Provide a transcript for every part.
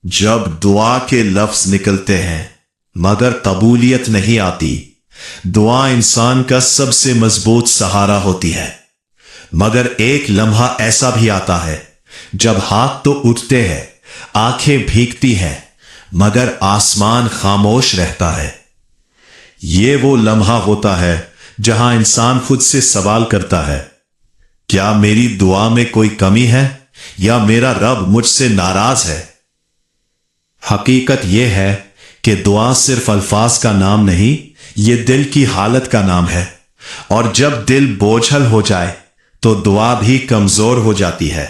जब दुआ के लफ्ज निकलते हैं मगर कबूलियत नहीं आती, दुआ इंसान का सबसे मजबूत सहारा होती है। मगर एक लम्हा ऐसा भी आता है जब हाथ तो उठते हैं, आंखें भीगती हैं, मगर आसमान खामोश रहता है। ये वो लम्हा होता है जहां इंसान खुद से सवाल करता है, क्या मेरी दुआ में कोई कमी है या मेरा रब मुझसे नाराज है। हकीकत यह है कि दुआ सिर्फ अल्फाज का नाम नहीं, ये दिल की हालत का नाम है। और जब दिल बोझल हो जाए तो दुआ भी कमजोर हो जाती है।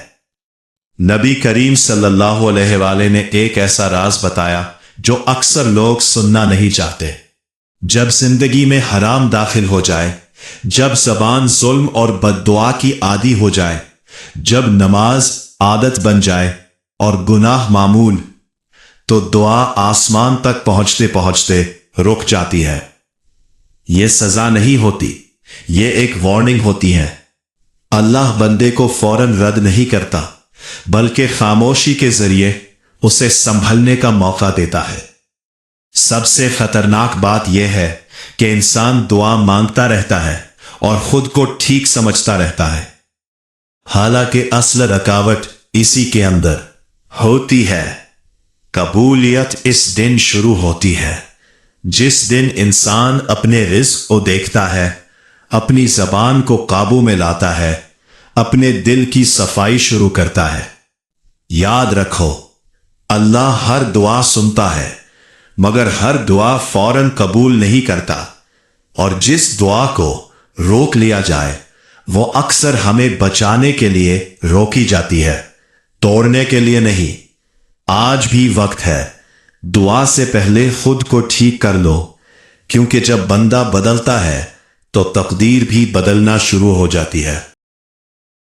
नबी करीम सल्लल्लाहु अलैहि वसल्लम ने एक ऐसा राज बताया जो अक्सर लोग सुनना नहीं चाहते। जब जिंदगी में हराम दाखिल हो जाए, जब ज़बान जुल्म और बद्दुआ की आदी हो जाए, जब नमाज आदत बन जाए और गुनाह मामूल, तो दुआ आसमान तक पहुंचते पहुंचते रुक जाती है। यह सजा नहीं होती, ये एक वार्निंग होती है। अल्लाह बंदे को फौरन रद्द नहीं करता, बल्कि खामोशी के जरिए उसे संभलने का मौका देता है। सबसे खतरनाक बात यह है कि इंसान दुआ मांगता रहता है और खुद को ठीक समझता रहता है, हालांकि असल रुकावट इसी के अंदर होती है। कबूलियत इस दिन शुरू होती है जिस दिन इंसान अपने रिज़्क़ को देखता है, अपनी ज़बान को काबू में लाता है, अपने दिल की सफाई शुरू करता है। याद रखो, अल्लाह हर दुआ सुनता है, मगर हर दुआ फौरन कबूल नहीं करता। और जिस दुआ को रोक लिया जाए वो अक्सर हमें बचाने के लिए रोकी जाती है, तोड़ने के लिए नहीं। आज भी वक्त है, दुआ से पहले खुद को ठीक कर लो, क्योंकि जब बंदा बदलता है तो तकदीर भी बदलना शुरू हो जाती है।